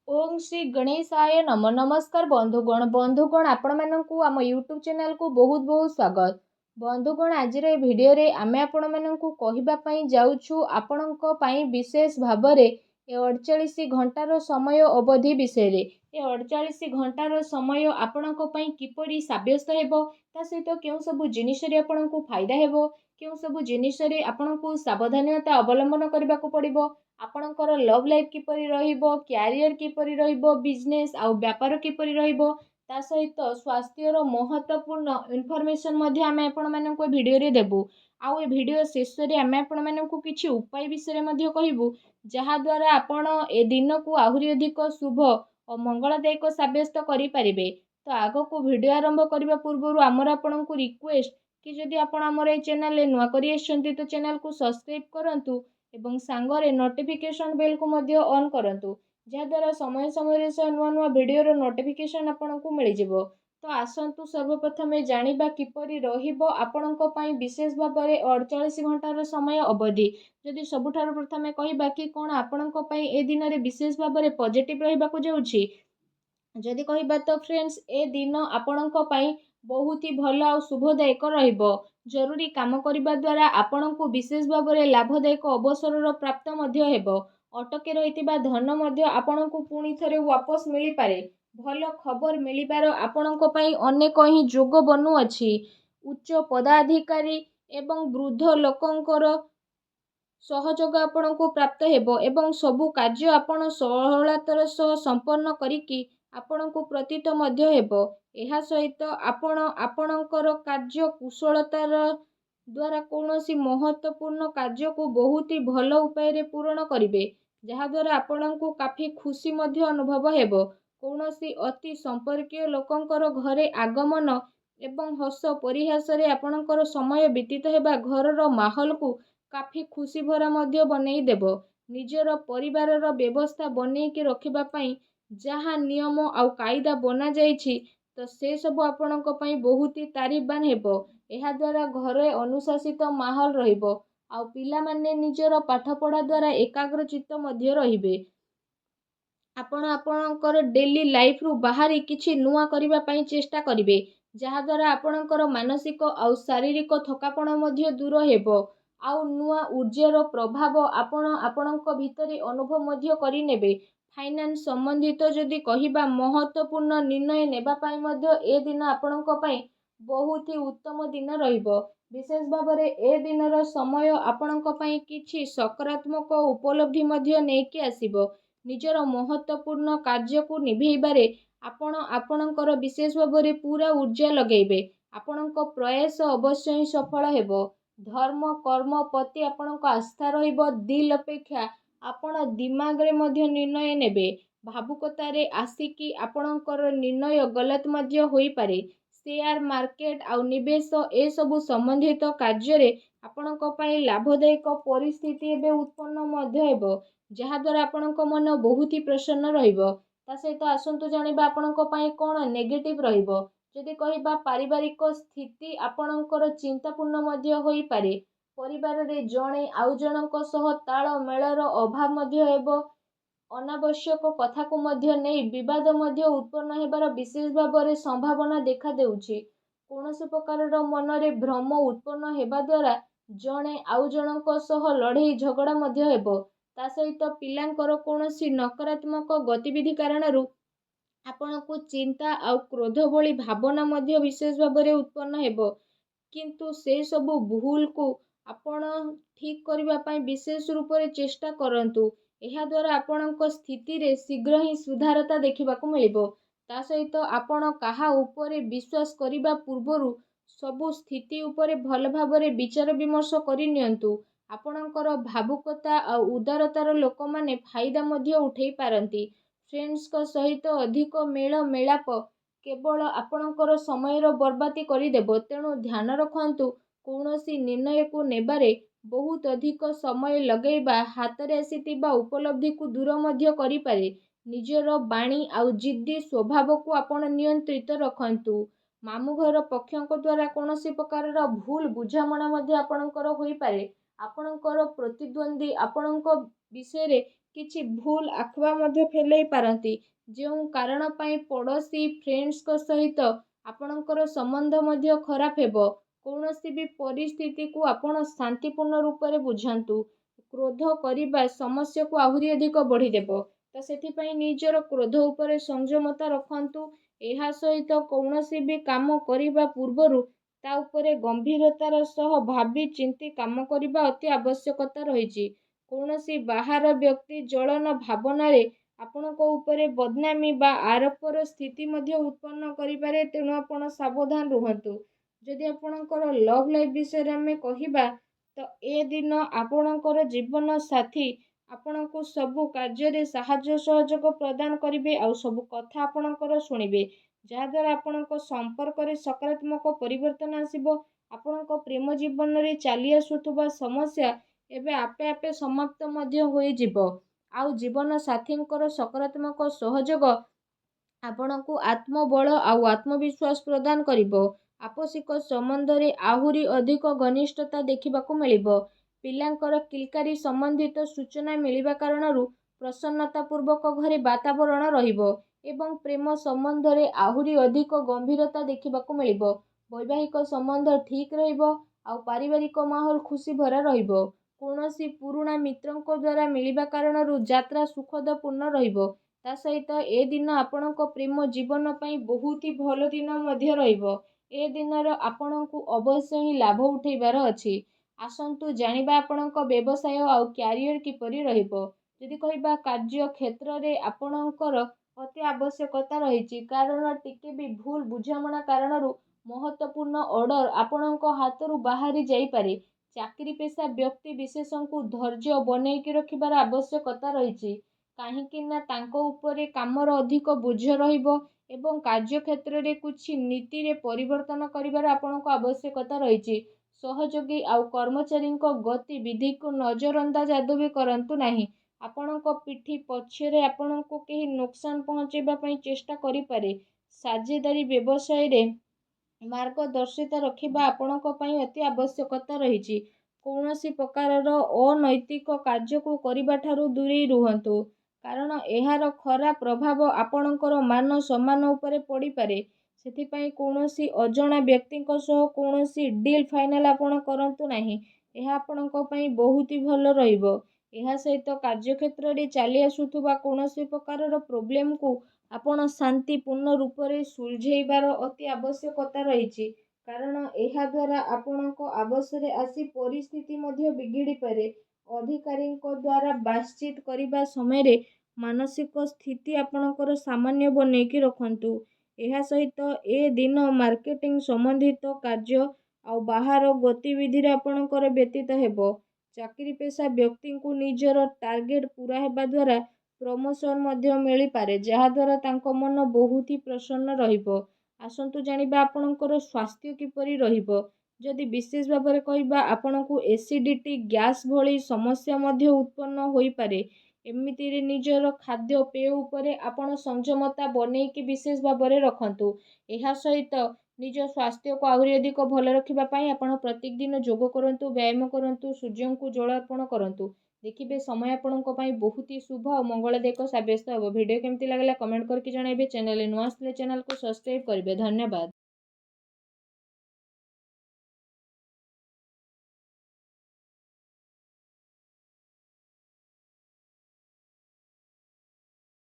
ओम श्री गणेशाय नम नमस्कार बंधुगण आपण मानकु आम यूट्यूब चैनल को बहुत बहुत स्वागत। बंधुगण आज भिडियो रे आमे आपण मानकु कहिबा पई जाउछु आपणको पई विशेष भाबरे ए 48 घंटार समय अवधि विषय रे ए 48 घंटार समय आपणको पई किपरि साब्यस्त हेबो ता सहित केउ सब जिनिस रे आपणको फायदा हेबो केउ सब जिनिस रे आपणको सावधानता अवलंबन करबा को पड़िबो आपणकर लव लाइफ किपरि रहिबो क्यारियर किपरि रहिबो बिजनेस आउ व्यापार किपरि रहिबो ता सहित स्वास्थ्यर महत्वपूर्ण इनफॉरमेशन मध्ये आमे आपण माननको वीडियो रे देबु आउ ए वीडियो शेष रे आमे आपण माननको किछि उपाय विषय मध्ये कहिबु जहा द्वारा आपण ए दिन को आहुरी अधिक शुभ और मंगलदायक साब्यस्त करि परिबे। तो आगो को वीडियो आरंभ करबा पूर्व आमर आपणको रिक्वेस्ट कि जदि आपण आमर ए चैनल ले नुआ करि आछंती तो चैनल को सब्सक्राइब करंतु एवं सांगरे नोटिफिकेशन बेल को मध्य ऑन करंतु जहाद्वारा समय समय से नुआ नुआ वीडियो नोटिफिकेशन आपको मिल जिवो। तो आसंतु सर्वप्रथम जानिबा किपरि रहिबो आपणको पई विशेष भाव में 48 घंटार समय अवधि जदि सबुठार प्रथमे कहिबा कि कोन आपणको पई ए दिन रे विशेष भाव में पॉजिटिव रहिबा को जाउछि जदि कहिबा तो फ्रेंड्स ए दिन आपणको पई बहुत ही भल और शुभदायक रहिबो। जरूरी काम करबा द्वारा आपणको विशेष भाव में लाभदायक अवसर प्राप्त मध्य हेबो अटके रहितिबा धन मध्य आपणको पुणी थरे वापस मिली पारे भल खबर मिलिबार आपणको पई अनेक ही जोग बनु अछि उच्च पदाधिकारी एवं वृद्ध लोकंकर सहयोग आपणको प्राप्त हेबो एवं सबु कार्य आपण सहलतार सह संपन्न करिकि आपणको प्रतीत मध्य हेबो। एहा सहित आपण आपणकर कार्य कुशलतार द्वारा कौनसी महत्वपूर्ण कार्य को बहुत ही भल उपाय रे पूर्ण करिवे जहा द्वारा आपणको काफी खुशी मध्य अनुभव हेबो कौनसी अति संपर्कीय लोकंकर घरे आगमन एवं हस परिहास रे आपणकर समय बीतित हेबा घरर माहौल को काफी खुशी भरा मध्य बनेई देबो निजर परिवार रो व्यवस्था बनेई के रखिबा पई जहा नियम आउ कायदा बना जाईछि तो से सब आपणको पई बहुत ही तारीफबान हेबो। एहा द्वारा घरे अनुशासित माहौल रहिबो आउ पिला माने निजर पाठ पढ़ा द्वारा एकाग्र चित्त मध्य रहिबे आपण आपणकर डेली लाइफ रु बाहरी किछि नुआ करिबा पई चेष्टा करिवे जहा द्वारा आपणकर मानसिक आउ शारीरिक थकापण मध्य दूर हेबो आउ नुआ ऊर्जार प्रभाव आपण आपणक भितरे अनुभव मध्य करि नेबे। फाइनेंस संबंधित जदि कहिबा महत्वपूर्ण निर्णय नेबा पई मध्य ए दिन आपणक पई बहुत ही उत्तम दिन रहिबो विशेष भाव में ए दिनर समय आपणक पई किछि सकारात्मक उपलब्धि मध्य नेकी आसीबो निजर महत्वपूर्ण कार्य को निभेइबारे आपण आपणकर विशेष भाव में पूरा ऊर्जा लगेबे आपणक प्रयास अवश्य ही सफल हेबो। धर्म कर्म प्रति आपणक आस्था रहिबो दिल अपेक्षा आपण दिमाग रे मध्य निर्णय नेबे भावुकतारे आसिकी आपणकर निर्णय गलत मध्य होई पारे शेयर मार्केट आउ निवेश ए सबु संबंधित कार्य रे आपणक पई लाभदायक परिस्थिति एबे उत्पन्न मध्य हेबो जहा द्वारा आपणक मन बहुत ही प्रसन्न रहिबो। ता सहित आसंतु जानिबा आपणक पई कोन नेगेटिव रहिबो जदि कहिबा पारिवारिक स्थिति आपणकर चिंतापूर्ण मध्य होई पारे परिवार रे जणे आउ जनक सह ताळ मेळर अभाव मध्य हेबो अनावश्यक कथा को मध्य नहीं विवाद मध्य उत्पन्न हेबार विशेष भाव में संभावना देखा देउछि कौनसी प्रकार मन रे भ्रम उत्पन्न हेबा द्वारा जणे आउ जनक सह लड़ाई झगड़ा मध्य हेबो ता सहित पिलांकर कौनसी नकारात्मक गतिविधि कारणरू आपनको चिंता आउ क्रोध भली भावना मध्य विशेष भाव में उत्पन्न हेबो किंतु से सबु भूल को आपण ठीक करबा पई विशेष रूप से चेष्टा करंतु एहा द्वारा आपणक स्थिति रे शीघ्र ही सुधारता देखिबा को मिलिबो ता सहित आपण काहा ऊपर विश्वास करिबा पूर्वरु सबु स्थिति ऊपर भल भाव में विचार विमर्श करि नियंतु आपणकर भावुकता आउ उदारतार लोक माने फायदा मध्य उठेई पारंती फ्रेंड्स को सहित अधिक मेल मेलाप केवल आपणकर समय बर्बादी करदेव तेणु ध्यान रखंतु कौनसी निर्णय को नेबारे बहुत अधिक समय लगेबा हाथ रे आसीतिबा उपलब्धि को दूर मध्य करि पारे निजर बाणी आउ जिद्दी स्वभाव को आपण नियंत्रित रखंतु मामु घर पक्षों द्वारा कौनसी प्रकार भूल बुझामणा मध्य आपणकर होई पारे आपणकर प्रतिद्वंदी आपणक विषय रे କିଛି ଭୁଲ ଆଖୁଆ ମଧ୍ୟ ଫେଲେଇ ପାରନ୍ତି, ଯେଉଁ କାରଣ ପାଇଁ ପଡ଼ୋଶୀ ଫ୍ରେଣ୍ଡସ୍ଙ୍କ ସହିତ ଆପଣଙ୍କର ସମ୍ବନ୍ଧ ମଧ୍ୟ ଖରାପ ହେବ। କୌଣସି ବି ପରିସ୍ଥିତିକୁ ଆପଣ ଶାନ୍ତିପୂର୍ଣ୍ଣ ରୂପରେ ବୁଝାନ୍ତୁ। କ୍ରୋଧ କରିବା ସମସ୍ୟାକୁ ଆହୁରି ଅଧିକ ବଢ଼ିଦେବ। ତ ସେଥିପାଇଁ ନିଜର କ୍ରୋଧ ଉପରେ ସଂଯମତା ରଖନ୍ତୁ। ଏହା ସହିତ କୌଣସି ବି କାମ କରିବା ପୂର୍ବରୁ ତା ଉପରେ ଗମ୍ଭୀରତାର ସହ ଭାବି ଚିନ୍ତି କାମ କରିବା ଅତି ଆବଶ୍ୟକତା ରହିଛି। କୌଣସି ବାହାର ବ୍ୟକ୍ତି ଜଳନ ଭାବନାରେ ଆପଣଙ୍କ ଉପରେ ବଦନାମୀ ବା ଆରୋପର ସ୍ଥିତି ମଧ୍ୟ ଉତ୍ପନ୍ନ କରିପାରେ, ତେଣୁ ଆପଣ ସାବଧାନ ରୁହନ୍ତୁ। ଯଦି ଆପଣଙ୍କର ଲଭ୍ ଲାଇଫ୍ ବିଷୟରେ ଆମେ କହିବା, ତ ଏ ଦିନ ଆପଣଙ୍କର ଜୀବନ ସାଥୀ ଆପଣଙ୍କୁ ସବୁ କାର୍ଯ୍ୟରେ ସାହାଯ୍ୟ ସହଯୋଗ ପ୍ରଦାନ କରିବେ ଆଉ ସବୁ କଥା ଆପଣଙ୍କର ଶୁଣିବେ, ଯାହାଦ୍ୱାରା ଆପଣଙ୍କ ସମ୍ପର୍କରେ ସକାରାତ୍ମକ ପରିବର୍ତ୍ତନ ଆସିବ। ଆପଣଙ୍କ ପ୍ରେମ ଜୀବନରେ ଚାଲି ଆସୁଥିବା ସମସ୍ୟା ଏବେ ଆପେ ଆପେ ସମାପ୍ତ ମଧ୍ୟ ହୋଇଯିବ। ଆଉ ଜୀବନ ସାଥୀଙ୍କର ସକାରାତ୍ମକ ସହଯୋଗ ଆପଣଙ୍କୁ ଆତ୍ମବଳ ଆଉ ଆତ୍ମବିଶ୍ୱାସ ପ୍ରଦାନ କରିବ। ଆପୋଷିକ ସମ୍ବନ୍ଧରେ ଆହୁରି ଅଧିକ ଘନିଷ୍ଠତା ଦେଖିବାକୁ ମିଳିବ। ପିଲାଙ୍କର କିଲକାରୀ ସମ୍ବନ୍ଧିତ ସୂଚନା ମିଳିବା କାରଣରୁ ପ୍ରସନ୍ନତାପୂର୍ବକ ଘରେ ବାତାବରଣ ରହିବ ଏବଂ ପ୍ରେମ ସମ୍ବନ୍ଧରେ ଆହୁରି ଅଧିକ ଗମ୍ଭୀରତା ଦେଖିବାକୁ ମିଳିବ। ବୈବାହିକ ସମ୍ବନ୍ଧ ଠିକ୍ ରହିବ ଆଉ ପାରିବାରିକ ମାହୋଲ ଖୁସି ଭରା ରହିବ। କୌଣସି ପୁରୁଣା ମିତ୍ରଙ୍କ ଦ୍ୱାରା ମିଳିବା କାରଣରୁ ଯାତ୍ରା ସୁଖଦପୂର୍ଣ୍ଣ ରହିବ। ତା ସହିତ ଏ ଦିନ ଆପଣଙ୍କ ପ୍ରେମ ଜୀବନ ପାଇଁ ବହୁତ ହି ଭଲ ଦିନ ମଧ୍ୟ ରହିବ। ଏ ଦିନର ଆପଣଙ୍କୁ ଅବଶ୍ୟ ହିଁ ଲାଭ ଉଠାଇବାର ଅଛି। ଆସନ୍ତୁ ଜାଣିବା ଆପଣଙ୍କ ବ୍ୟବସାୟ ଆଉ କ୍ୟାରିୟର କିପରି ରହିବ। ଯଦି କହିବା କାର୍ଯ୍ୟ କ୍ଷେତ୍ରରେ ଆପଣଙ୍କର ଅତି ଆବଶ୍ୟକତା ରହିଛି, କାରଣ ଟିକେ ବି ଭୁଲ ବୁଝାମଣା କାରଣରୁ ମହତ୍ତ୍ୱପୂର୍ଣ୍ଣ ଅର୍ଡର ଆପଣଙ୍କ ହାତରୁ ବାହାରି ଯାଇପାରେ। ଚାକିରି ପେଶା ବ୍ୟକ୍ତି ବିଶେଷଙ୍କୁ ଧୈର୍ଯ୍ୟ ବନେଇକି ରଖିବାର ଆବଶ୍ୟକତା ରହିଛି, କାହିଁକି ନା ତାଙ୍କ ଉପରେ କାମର ଅଧିକ ବୋଝ ରହିବ ଏବଂ କାର୍ଯ୍ୟକ୍ଷେତ୍ରରେ କିଛି ନୀତିରେ ପରିବର୍ତ୍ତନ କରିବାର ଆପଣଙ୍କ ଆବଶ୍ୟକତା ରହିଛି। ସହଯୋଗୀ ଆଉ କର୍ମଚାରୀଙ୍କ ଗତିବିଧିକୁ ନଜରଅନ୍ଦାଜ ଆଦୌ ବି କରନ୍ତୁ ନାହିଁ। ଆପଣଙ୍କ ପିଠି ପଛରେ ଆପଣଙ୍କୁ କେହି ନୋକସାନ ପହଞ୍ଚାଇବା ପାଇଁ ଚେଷ୍ଟା କରିପାରେ। ସାଝେଦାରୀ ବ୍ୟବସାୟରେ ମାର୍ଗଦର୍ଶିତା ରଖିବା ଆପଣଙ୍କ ପାଇଁ ଅତି ଆବଶ୍ୟକତା ରହିଛି। କୌଣସି ପ୍ରକାରର ଅନୈତିକ କାର୍ଯ୍ୟକୁ କରିବାଠାରୁ ଦୂରେଇ ରୁହନ୍ତୁ, କାରଣ ଏହାର ଖରାପ ପ୍ରଭାବ ଆପଣଙ୍କର ମାନ ସମ୍ମାନ ଉପରେ ପଡ଼ିପାରେ। ସେଥିପାଇଁ କୌଣସି ଅଜଣା ବ୍ୟକ୍ତିଙ୍କ ସହ କୌଣସି ଡିଲ୍ ଫାଇନାଲ ଆପଣ କରନ୍ତୁ ନାହିଁ। ଏହା ଆପଣଙ୍କ ପାଇଁ ବହୁତ ହି ଭଲ ରହିବ। ଏହା ସହିତ କାର୍ଯ୍ୟକ୍ଷେତ୍ରରେ ଚାଲି ଆସୁଥିବା କୌଣସି ପ୍ରକାରର ପ୍ରୋବ୍ଲେମକୁ ଆପଣ ଶାନ୍ତିପୂର୍ଣ୍ଣ ରୂପରେ ସୁଲଝେଇବାର ଅତି ଆବଶ୍ୟକତା ରହିଛି, କାରଣ ଏହା ଦ୍ୱାରା ଆପଣଙ୍କ ଆବଶରେ ଆସି ପରିସ୍ଥିତି ମଧ୍ୟ ବିଗିଡ଼ିପାରେ। ଅଧିକାରୀଙ୍କ ଦ୍ୱାରା ବାତଚିତ କରିବା ସମୟରେ ମାନସିକ ସ୍ଥିତି ଆପଣଙ୍କର ସାମାନ୍ୟ ବନେଇକି ରଖନ୍ତୁ। ଏହା ସହିତ ଏ ଦିନ ମାର୍କେଟିଂ ସମ୍ବନ୍ଧିତ କାର୍ଯ୍ୟ ଆଉ ବାହାର ଗତିବିଧିରେ ଆପଣଙ୍କର ବ୍ୟତୀତ ହେବ। ଚାକିରି ପେଶା ବ୍ୟକ୍ତିଙ୍କୁ ନିଜର ଟାର୍ଗେଟ ପୂରା ହେବା ଦ୍ୱାରା ପ୍ରମୋସନ ମଧ୍ୟ ମିଳିପାରେ, ଯାହାଦ୍ୱାରା ତାଙ୍କ ମନ ବହୁତ ହି ପ୍ରସନ୍ନ ରହିବ। ଆସନ୍ତୁ ଜାଣିବା ଆପଣଙ୍କର ସ୍ୱାସ୍ଥ୍ୟ କିପରି ରହିବ। ଯଦି ବିଶେଷ ଭାବରେ କହିବା, ଆପଣଙ୍କୁ ଏସିଡିଟି, ଗ୍ୟାସ୍ ଭଳି ସମସ୍ୟା ମଧ୍ୟ ଉତ୍ପନ୍ନ ହୋଇପାରେ। ଏମିତିରେ ନିଜର ଖାଦ୍ୟପେୟ ଉପରେ ଆପଣ ସଂଯମତା ବନେଇକି ବିଶେଷ ଭାବରେ ରଖନ୍ତୁ। ଏହା ସହିତ ନିଜ ସ୍ୱାସ୍ଥ୍ୟକୁ ଆହୁରି ଅଧିକ ଭଲ ରଖିବା ପାଇଁ ଆପଣ ପ୍ରତ୍ୟେକ ଦିନ ଯୋଗ କରନ୍ତୁ, ବ୍ୟାୟାମ କରନ୍ତୁ, ସୂର୍ଯ୍ୟଙ୍କୁ ଜଳ ଅର୍ପଣ କରନ୍ତୁ। ଦେଖିବେ ସମୟ ଆପଣଙ୍କ ପାଇଁ ବହୁତ ହି ଶୁଭ ଆଉ ମଙ୍ଗଳଦାୟକ ସାବ୍ୟସ୍ତ ହେବ। ଭିଡ଼ିଓ କେମିତି ଲାଗିଲା କମେଣ୍ଟ କରିକି ଜଣାଇବେ। ଚ୍ୟାନେଲରେ ନୂଆ ଆସିଲେ ଚ୍ୟାନେଲକୁ ସବସ୍କ୍ରାଇବ କରିବେ। ଧନ୍ୟବାଦ।